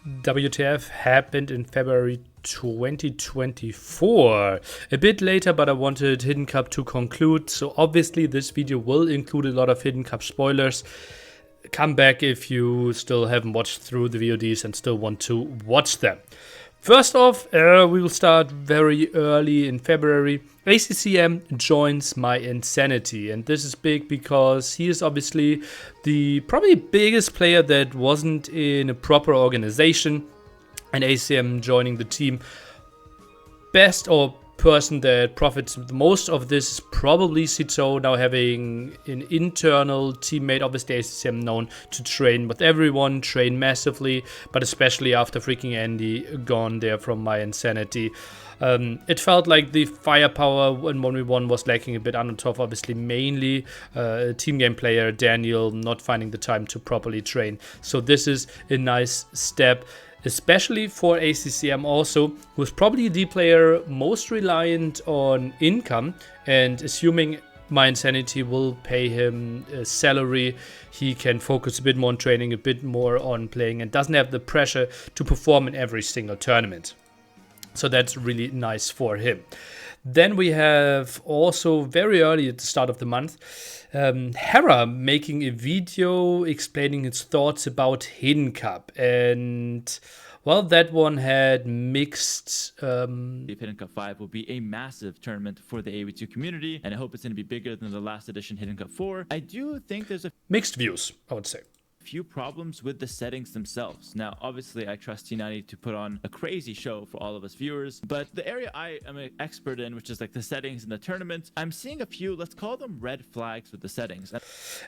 WTF happened in February 2024. A bit later, but I wanted Hidden Cup to conclude, so obviously this video will include a lot of Hidden Cup spoilers. Come back if you still haven't watched through the VODs and still want to watch them. First off, we will start very early in February. ACCM joins My Insanity, and this is big because he is obviously the probably biggest player that wasn't in a proper organization, and ACCM joining the team. Best or person that profits the most of this is probably Cito, now having an internal teammate, obviously ACCM known to train with everyone, train massively, but especially after freaking Andy gone there from My Insanity. It felt like the firepower in 1v1 was lacking a bit. On top, obviously, mainly team game player Daniel not finding the time to properly train. So this is a nice step, especially for ACCM also, who's probably the player most reliant on income, and assuming My Insanity will pay him a salary, he can focus a bit more on training, a bit more on playing, and doesn't have the pressure to perform in every single tournament. So that's really nice for him. Then we have also very early at the start of the month, Hera making a video explaining his thoughts about Hidden Cup. And well, that one had mixed... Hidden Cup 5 will be a massive tournament for the AoE2 community, and I hope it's going to be bigger than the last edition Hidden Cup 4. I do think there's a mixed views, I would say. Few problems with the settings themselves. Now, obviously, I trust T90 to put on a crazy show for all of us viewers, but the area I am an expert in, which is like the settings in the tournament, I'm seeing a few, let's call them red flags with the settings.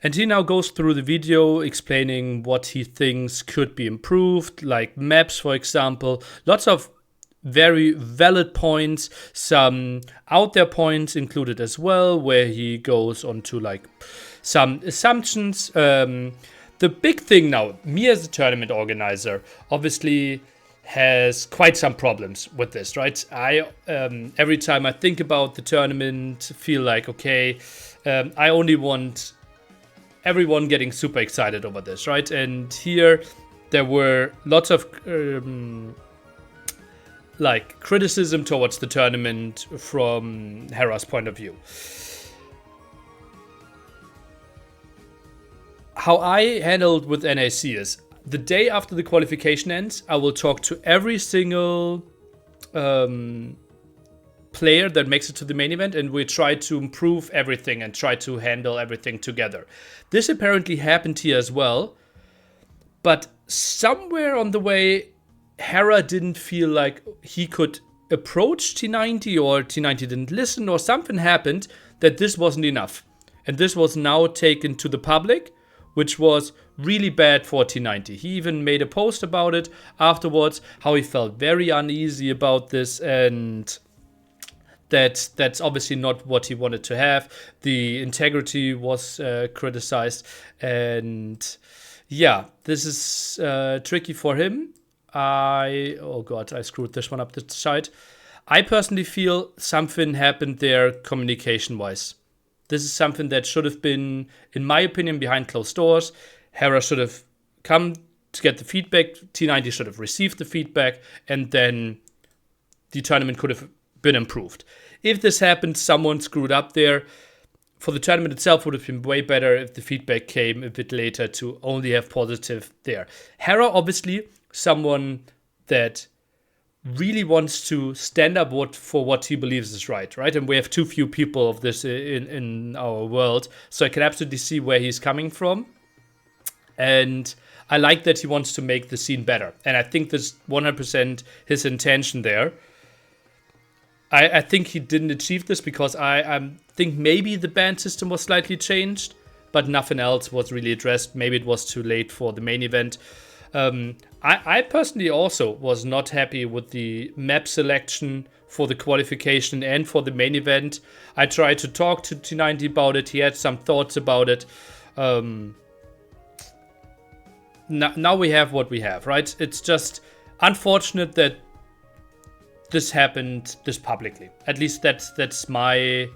And he now goes through the video explaining what he thinks could be improved, like maps, for example. Lots of very valid points, some out there points included as well, where he goes on to like some assumptions. The big thing now, me as a tournament organizer, obviously has quite some problems with this, right? I every time I think about the tournament, feel like, okay, I only want everyone getting super excited over this, right? And here there were lots of like criticism towards the tournament from Hera's point of view. How I handled with NAC is, the day after the qualification ends, I will talk to every single player that makes it to the main event, and we try to improve everything and try to handle everything together. This apparently happened here as well, but somewhere on the way, Hera didn't feel like he could approach T90, or T90 didn't listen, or something happened that this wasn't enough. And this was now taken to the public, which was really bad for T90. He even made a post about it afterwards, how he felt very uneasy about this, and that's obviously not what he wanted to have. The integrity was criticized, and yeah, this is tricky for him. Oh god, I screwed this one up the side. I personally feel something happened there communication-wise. This is something that should have been, in my opinion, behind closed doors. Hera should have come to get the feedback. T90 should have received the feedback, and then the tournament could have been improved. If this happened, someone screwed up there. For the tournament itself, would have been way better if the feedback came a bit later to only have positive there. Hera, obviously, someone that really wants to stand up for what he believes is right? And we have too few people of this in our world, so I can absolutely see where he's coming from. And I like that he wants to make the scene better. And I think that's 100% his intention there. I think he didn't achieve this because I think maybe the ban system was slightly changed, but nothing else was really addressed. Maybe it was too late for the main event. I personally also was not happy with the map selection for the qualification and for the main event. I tried to talk to T90 about it. He had some thoughts about it. Now we have what we have, right? It's just unfortunate that this happened this publicly. At least that's my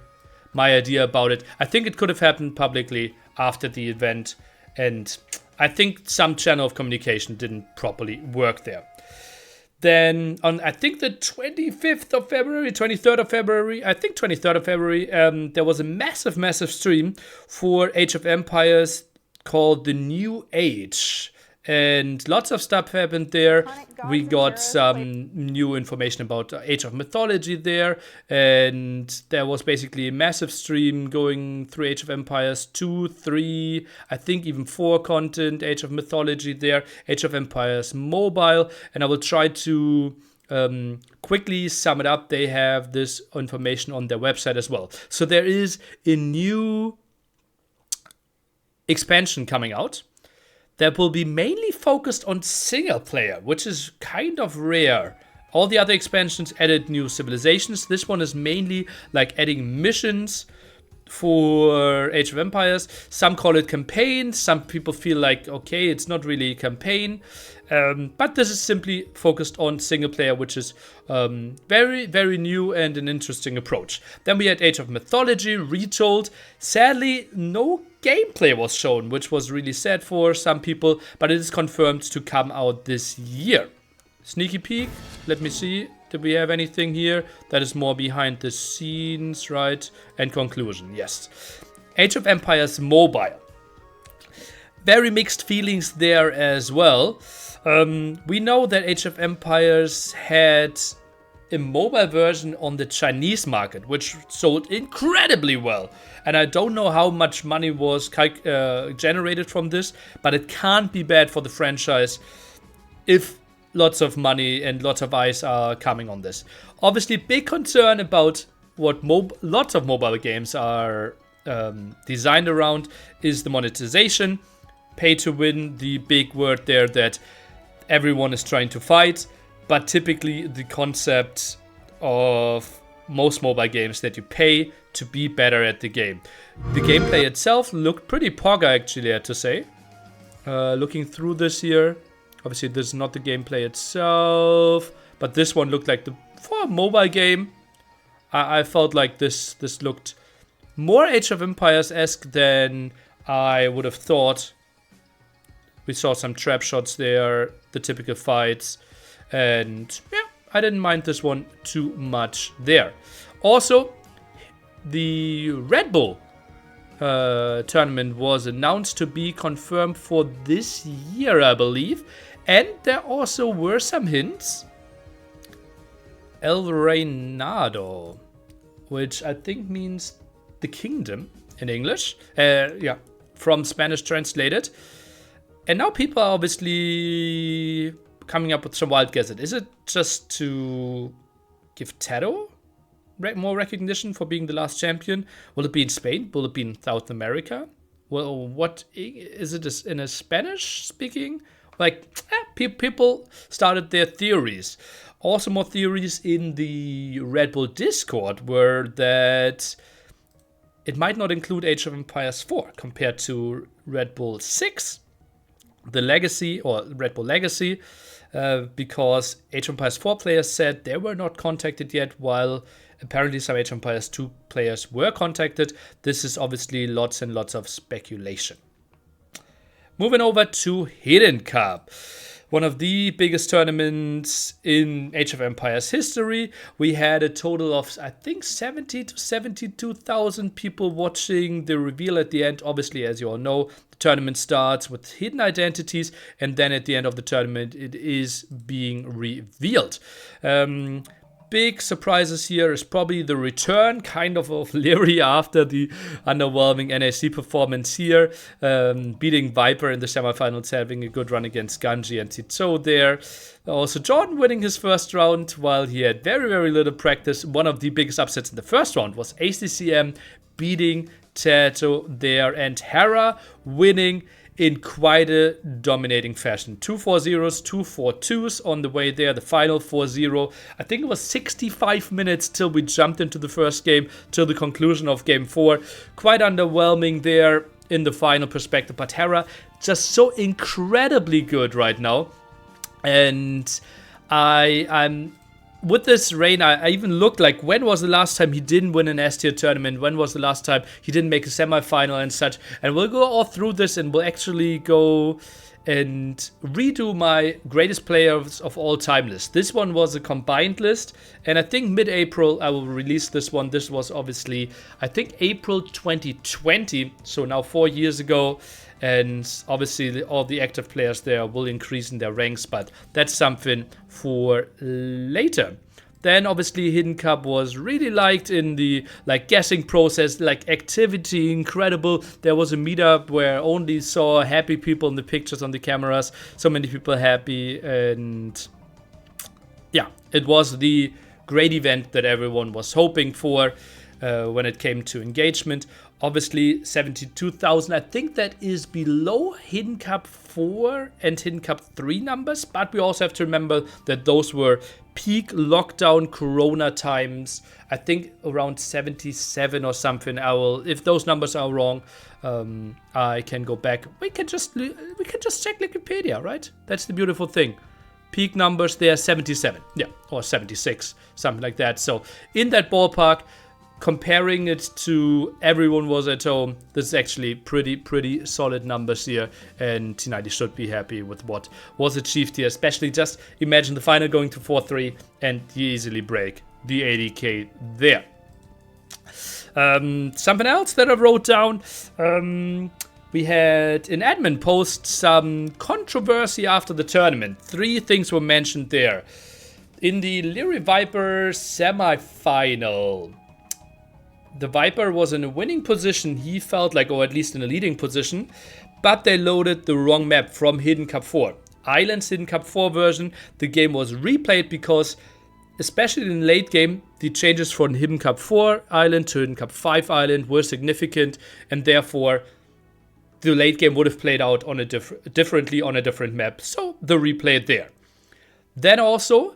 idea about it. I think it could have happened publicly after the event, and I think some channel of communication didn't properly work there. Then on, I think the 25th of February, 23rd of February, I think 23rd of February, there was a massive stream for Age of Empires called The New Age. And lots of stuff happened there. We got some new information about Age of Mythology there. And there was basically a massive stream going through Age of Empires 2, 3, I think even 4 content, Age of Mythology there, Age of Empires Mobile. And I will try to quickly sum it up. They have this information on their website as well. So there is a new expansion coming out that will be mainly focused on single player, which is kind of rare. All the other expansions added new civilizations. This one is mainly like adding missions for Age of Empires. Some call it campaign. Some people feel like, okay, it's not really a campaign. But this is simply focused on single player, which is very new and an interesting approach. Then we had Age of Mythology, Retold. Sadly, no gameplay was shown, which was really sad for some people, but it is confirmed to come out this year. Sneaky peek, let me see. Did we have anything here that is more behind the scenes, right? And conclusion, yes. Age of Empires Mobile. Very mixed feelings there as well. We know that Age of Empires had a mobile version on the Chinese market, which sold incredibly well. And I don't know how much money was generated from this, but it can't be bad for the franchise if lots of money and lots of eyes are coming on this. Obviously, big concern about what lots of mobile games are designed around is the monetization. Pay to win, the big word there that everyone is trying to fight. But typically the concept of most mobile games that you pay to be better at the game. The gameplay itself looked pretty pogga, actually, I have to say. Looking through this here, obviously this is not the gameplay itself, but this one looked like for a mobile game. I felt like this looked more Age of Empires-esque than I would have thought. We saw some trap shots there, the typical fights. And yeah, I didn't mind this one too much there. Also, the Red Bull tournament was announced to be confirmed for this year, I believe. And there also were some hints. El Reinado, which I think means the kingdom in English. Yeah, from Spanish translated. And now people are obviously coming up with some wild guesses. Is it just to give Taro more recognition for being the last champion? Will it be in Spain? Will it be in South America? Well, what is it in a Spanish speaking? Like, people started their theories. Also more theories in the Red Bull Discord were that it might not include Age of Empires 4 compared to Red Bull 6, the Legacy, or Red Bull Legacy, because Age of Empires 4 players said they were not contacted yet, while apparently some Age of Empires 2 players were contacted. This is obviously lots and lots of speculation. Moving over to Hidden Cup, one of the biggest tournaments in Age of Empires history. We had a total of, I think, 70 to 72,000 people watching the reveal at the end. Obviously, as you all know, the tournament starts with hidden identities, and then at the end of the tournament, it is being revealed. Big surprises here is probably the return kind of Leary after the underwhelming NAC performance here, beating Viper in the semifinals, having a good run against Ganji and Tito there. Also Jordan winning his first round while he had very little practice. One of the biggest upsets in the first round was ACCM beating Tato there, and Hera winning in quite a dominating fashion. 2 4-0s, 2 4-2s on the way there. The final 4-0. I think it was 65 minutes till we jumped into the first game, till the conclusion of game 4. Quite underwhelming there in the final perspective. But Hera just so incredibly good right now. And I'm with this reign, I even looked like, when was the last time he didn't win an S tier tournament? When was the last time he didn't make a semifinal and such? And we'll go all through this, and we'll actually go and redo my greatest players of all time list. This one was a combined list, and I think mid-April I will release this one. This was obviously, I think, April 2020, so now 4 years ago. And obviously all the active players there will increase in their ranks, but that's something for later. Then obviously Hidden Cup was really liked in the guessing process, activity, incredible. There was a meetup where only saw happy people in the pictures on the cameras, so many people happy, and yeah, it was the great event that everyone was hoping for when it came to engagement. Obviously 72,000, I think that is below Hidden Cup 4 and Hidden Cup 3 numbers, but we also have to remember that those were peak lockdown corona times. I think around 77 or something. If those numbers are wrong, I can go back. We can just check Wikipedia, right? That's the beautiful thing. Peak numbers there, 77, yeah, or 76, something like that. So in that ballpark, comparing it to everyone was at home, this is actually pretty solid numbers here, and T90 should be happy with what was achieved here. Especially just imagine the final going to 4-3 and you easily break the 80k there. Something else that I wrote down, we had an admin post some controversy after the tournament. 3 things were mentioned there. In the Lyri Viper semi-final, the Viper was in a winning position, he felt like, or at least in a leading position, but they loaded the wrong map from Hidden Cup 4. Island's Hidden Cup 4 version, the game was replayed because, especially in late game, the changes from Hidden Cup 4 Island to Hidden Cup 5 Island were significant, and therefore the late game would have played out on a differently on a different map, so the replay there. Then also,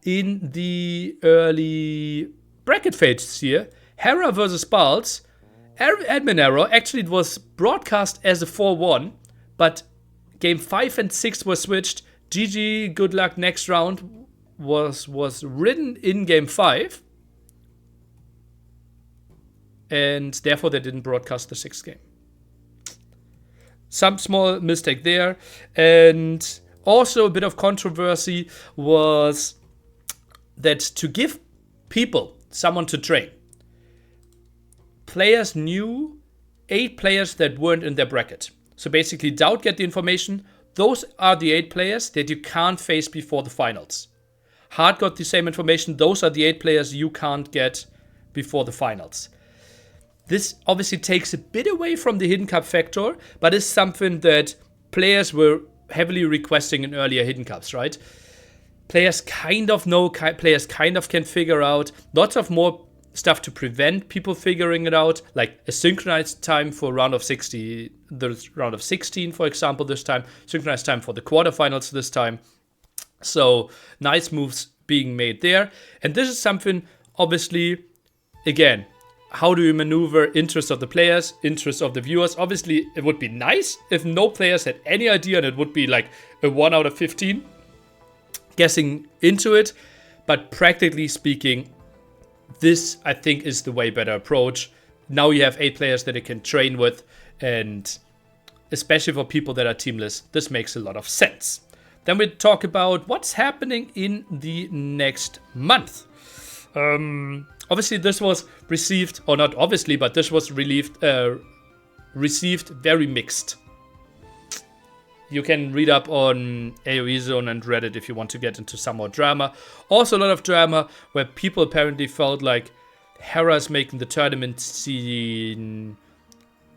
in the early bracket phases here, Hera versus Balz, admin error. Actually, it was broadcast as a 4-1, but game 5 and 6 were switched. GG, good luck, next round was written in game 5, and therefore they didn't broadcast the 6th game. Some small mistake there, and also a bit of controversy was that to give people someone to train, players knew 8 players that weren't in their bracket. So basically, Doubt get the information. Those are the 8 players that you can't face before the finals. Hard got the same information. Those are the 8 players you can't get before the finals. This obviously takes a bit away from the Hidden Cup factor, but is something that players were heavily requesting in earlier Hidden Cups, right? Players kind of know, players kind of can figure out. Lots of more stuff to prevent people figuring it out, like a synchronized time for round of 60, the round of 16, for example, this time, synchronized time for the quarterfinals this time. So nice moves being made there. And this is something, obviously, again, how do you maneuver interests of the players, interests of the viewers? Obviously, it would be nice if no players had any idea, and it would be like a 1 out of 15 guessing into it. But practically speaking, this, I think, is the way better approach. Now you have 8 players that you can train with, and especially for people that are teamless, this makes a lot of sense. Then we talk about what's happening in the next month. Obviously, this was received, or not obviously, but this was received very mixed. You can read up on AoE Zone and Reddit if you want to get into some more drama. Also a lot of drama where people apparently felt like Hera's making the tournament scene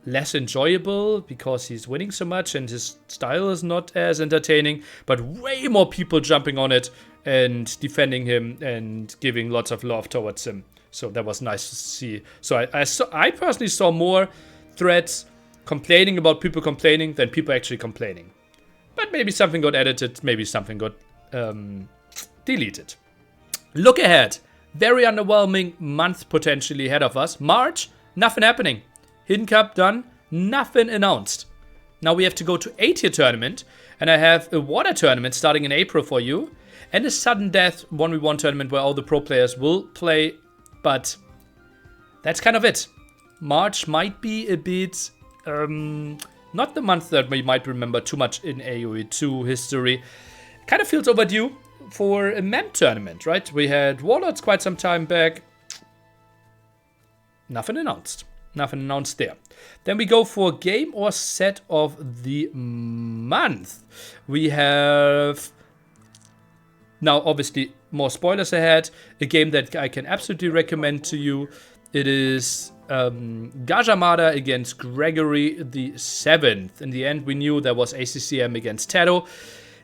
less enjoyable because he's winning so much and his style is not as entertaining, but way more people jumping on it and defending him and giving lots of love towards him. So that was nice to see. So I personally saw more threads complaining about people complaining than people actually complaining. But maybe something got edited, maybe something got deleted. Look ahead. Very underwhelming month potentially ahead of us. March, nothing happening. Hidden Cup done, nothing announced. Now we have to go to 8-tier tournament, And I have a water tournament starting in April for you. And a sudden death 1v1 tournament where all the pro players will play. But that's kind of it. March might be a bit... not the month that we might remember too much in AoE 2 history. Kind of feels overdue for a MEM tournament, right? We had Warlords quite some time back. Nothing announced. Nothing announced there. Then we go for game or set of the month. We have... Now, obviously, more spoilers ahead. A game that I can absolutely recommend to you. It is Gajamada against Gregory the 7th. In the end, we knew there was ACCM against Taro.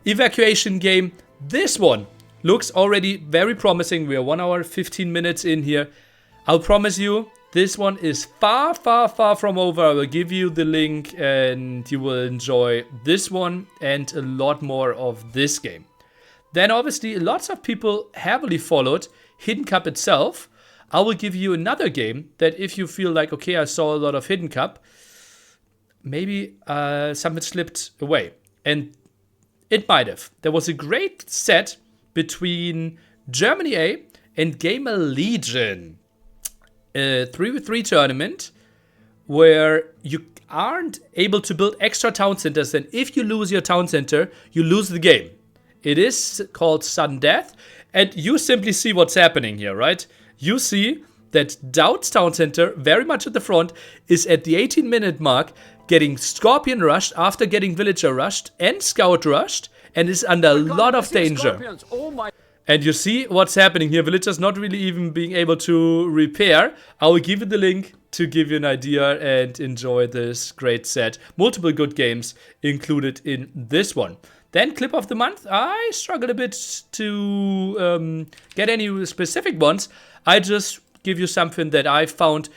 Evacuation game. This one looks already very promising. We are 1 hour, 15 minutes in here. I'll promise you, this one is far, far, far from over. I will give you the link and you will enjoy this one and a lot more of this game. Then obviously lots of people heavily followed Hidden Cup itself. I will give you another game that if you feel like, okay, I saw a lot of Hidden Cup, maybe something slipped away. And it might have. There was a great set between Germany A and Gamer Legion. A 3v3 tournament where you aren't able to build extra town centers. And if you lose your town center, you lose the game. It is called sudden death. And you simply see what's happening here, right? You see that Doubt's town center, very much at the front, is at the 18-minute mark getting Scorpion rushed after getting Villager rushed and Scout rushed and is under a lot of danger. And you see what's happening here. Villagers not really even being able to repair. I will give you the link to give you an idea and enjoy this great set. Multiple good games included in this one. Then clip of the month. I struggle a bit to get any specific ones. I just give you something that I found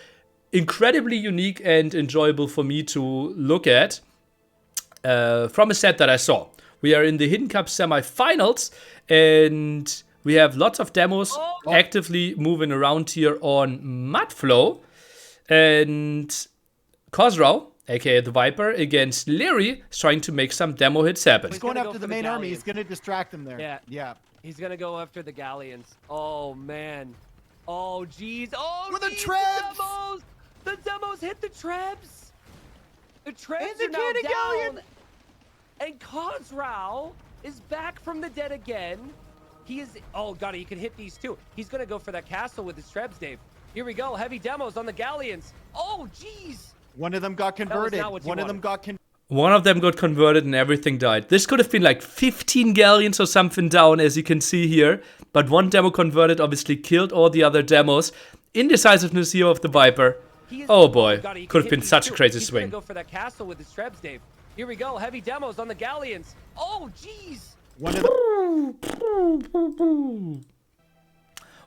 incredibly unique and enjoyable for me to look at from a set that I saw. We are in the Hidden Cup semi-finals and we have lots of demos actively moving around here on Mudflow. And Khosrau, aka the Viper, against Leary is trying to make some demo hits happen. He's going after the main army. He's going to distract him there. Yeah. He's going to go after the galleons. Oh, man. Oh, jeez. Oh, with the geez, trebs! The demos hit the trebs. The trebs and the are now down. galleon. And Khosrau is back from the dead again. He is... Oh, God, he can hit these too. He's going to go for that castle with his trebs, Dave. Here we go. Heavy demos on the galleons. Oh, jeez. One of them got converted. One of them got converted and everything died. This could have been like 15 galleons or something down, as you can see here. But one demo converted obviously killed all the other demos. Indecisiveness here of the Viper. Oh boy, could have been such a crazy swing. He's gonna go for that castle with his trebs, Dave. Here we go. Heavy demos on the galleons. Oh, jeez.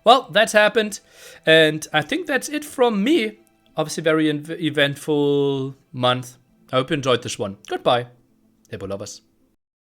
Well, that's happened. And I think that's it from me. Obviously, very eventful month. I hope you enjoyed this one. Goodbye. Hippo lovers.